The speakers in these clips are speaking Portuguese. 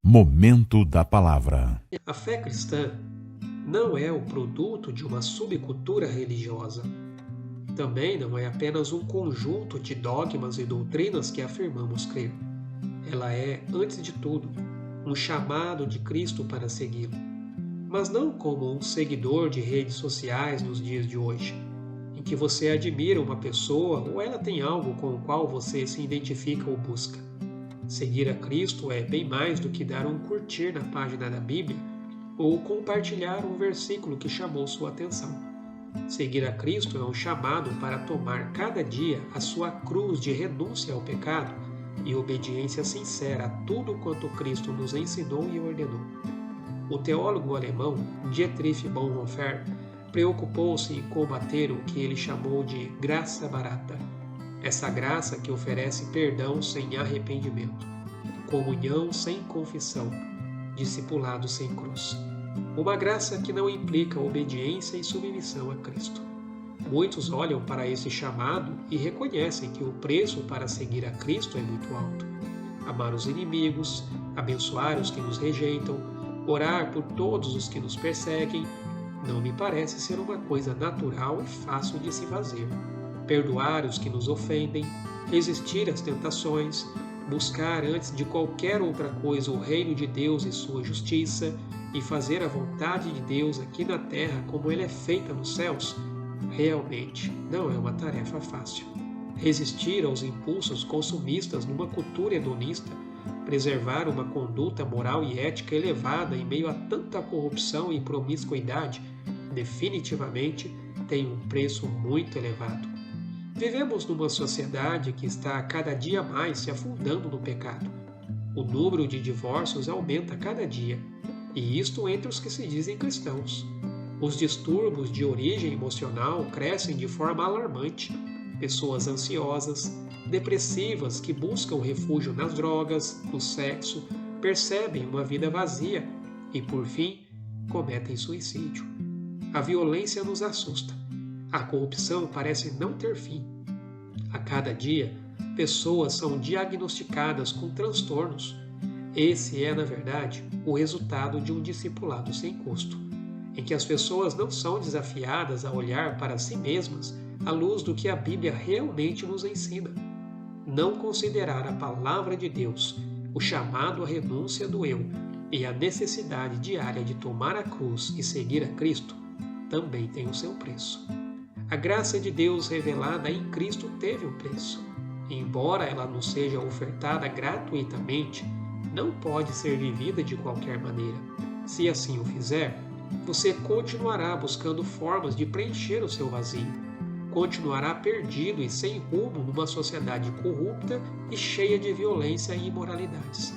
Momento da Palavra. A fé cristã não é o produto de uma subcultura religiosa. Também não é apenas um conjunto de dogmas e doutrinas que afirmamos crer. Ela é, antes de tudo, um chamado de Cristo para segui-lo. Mas não como um seguidor de redes sociais nos dias de hoje, em que você admira uma pessoa ou ela tem algo com o qual você se identifica ou busca. Seguir a Cristo é bem mais do que dar um curtir na página da Bíblia ou compartilhar um versículo que chamou sua atenção. Seguir a Cristo é um chamado para tomar cada dia a sua cruz de renúncia ao pecado e obediência sincera a tudo quanto Cristo nos ensinou e ordenou. O teólogo alemão Dietrich Bonhoeffer preocupou-se em combater o que ele chamou de graça barata. Essa graça que oferece perdão sem arrependimento, comunhão sem confissão, discipulado sem cruz. Uma graça que não implica obediência e submissão a Cristo. Muitos olham para esse chamado e reconhecem que o preço para seguir a Cristo é muito alto. Amar os inimigos, abençoar os que nos rejeitam, orar por todos os que nos perseguem, não me parece ser uma coisa natural e fácil de se fazer. Perdoar os que nos ofendem, resistir às tentações, buscar antes de qualquer outra coisa o reino de Deus e sua justiça e fazer a vontade de Deus aqui na terra como ela é feita nos céus, realmente não é uma tarefa fácil. Resistir aos impulsos consumistas numa cultura hedonista, preservar uma conduta moral e ética elevada em meio a tanta corrupção e promiscuidade, definitivamente tem um preço muito elevado. Vivemos numa sociedade que está cada dia mais se afundando no pecado. O número de divórcios aumenta cada dia, e isto entre os que se dizem cristãos. Os distúrbios de origem emocional crescem de forma alarmante. Pessoas ansiosas, depressivas que buscam refúgio nas drogas, no sexo, percebem uma vida vazia e, por fim, cometem suicídio. A violência nos assusta. A corrupção parece não ter fim. A cada dia, pessoas são diagnosticadas com transtornos. Esse é, na verdade, o resultado de um discipulado sem custo, em que as pessoas não são desafiadas a olhar para si mesmas à luz do que a Bíblia realmente nos ensina. Não considerar a palavra de Deus, o chamado à renúncia do eu e a necessidade diária de tomar a cruz e seguir a Cristo, também tem o seu preço. A graça de Deus revelada em Cristo teve um preço. E embora ela nos seja ofertada gratuitamente, não pode ser vivida de qualquer maneira. Se assim o fizer, você continuará buscando formas de preencher o seu vazio. Continuará perdido e sem rumo numa sociedade corrupta e cheia de violência e imoralidades.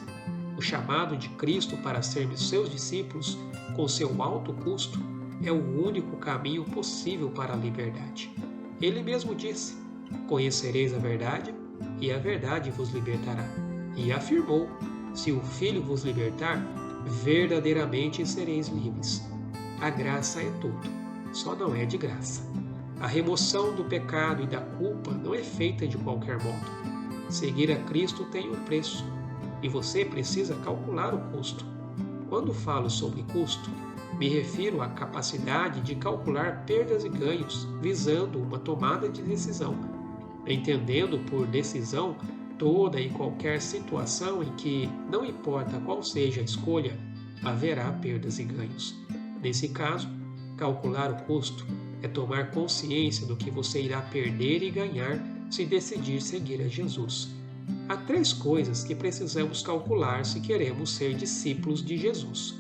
O chamado de Cristo para sermos seus discípulos, com seu alto custo, é o único caminho possível para a liberdade. Ele mesmo disse: "Conhecereis a verdade, e a verdade vos libertará." E afirmou: "Se o Filho vos libertar, verdadeiramente sereis livres." A graça é tudo, só não é de graça. A remoção do pecado e da culpa não é feita de qualquer modo. Seguir a Cristo tem um preço, e você precisa calcular o custo. Quando falo sobre custo, me refiro à capacidade de calcular perdas e ganhos, visando uma tomada de decisão, entendendo por decisão toda e qualquer situação em que, não importa qual seja a escolha, haverá perdas e ganhos. Nesse caso, calcular o custo é tomar consciência do que você irá perder e ganhar se decidir seguir a Jesus. Há 3 coisas que precisamos calcular se queremos ser discípulos de Jesus.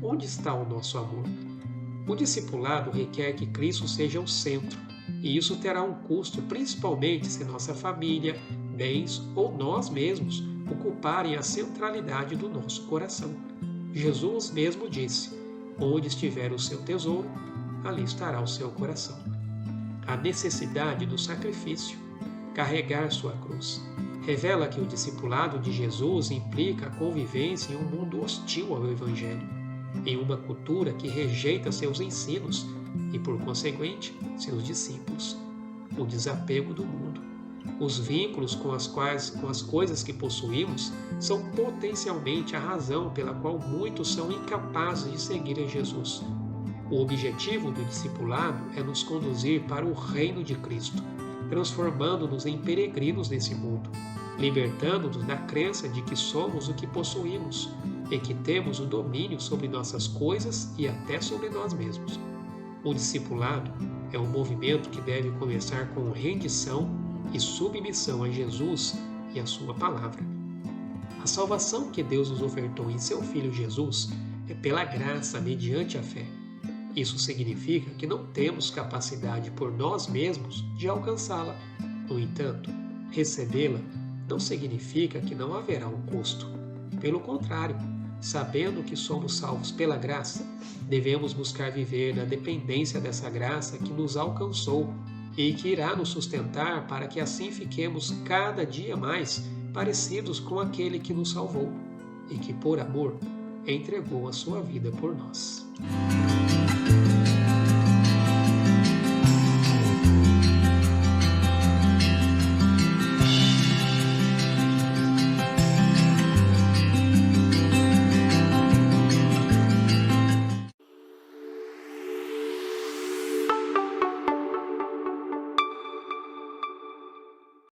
Onde está o nosso amor? O discipulado requer que Cristo seja o centro, e isso terá um custo, principalmente se nossa família, bens ou nós mesmos ocuparem a centralidade do nosso coração. Jesus mesmo disse: "Onde estiver o seu tesouro, ali estará o seu coração." A necessidade do sacrifício, carregar sua cruz, revela que o discipulado de Jesus implica a convivência em um mundo hostil ao Evangelho, em uma cultura que rejeita seus ensinos e, por conseguinte, seus discípulos. O desapego do mundo. Os vínculos com as coisas que possuímos são potencialmente a razão pela qual muitos são incapazes de seguir a Jesus. O objetivo do discipulado é nos conduzir para o reino de Cristo, transformando-nos em peregrinos nesse mundo, libertando-nos da crença de que somos o que possuímos e que temos o domínio sobre nossas coisas e até sobre nós mesmos. O discipulado é um movimento que deve começar com rendição e submissão a Jesus e a sua palavra. A salvação que Deus nos ofertou em seu Filho Jesus é pela graça mediante a fé. Isso significa que não temos capacidade por nós mesmos de alcançá-la. No entanto, recebê-la não significa que não haverá um custo. Pelo contrário, sabendo que somos salvos pela graça, devemos buscar viver na dependência dessa graça que nos alcançou e que irá nos sustentar para que assim fiquemos cada dia mais parecidos com aquele que nos salvou e que, por amor, entregou a sua vida por nós.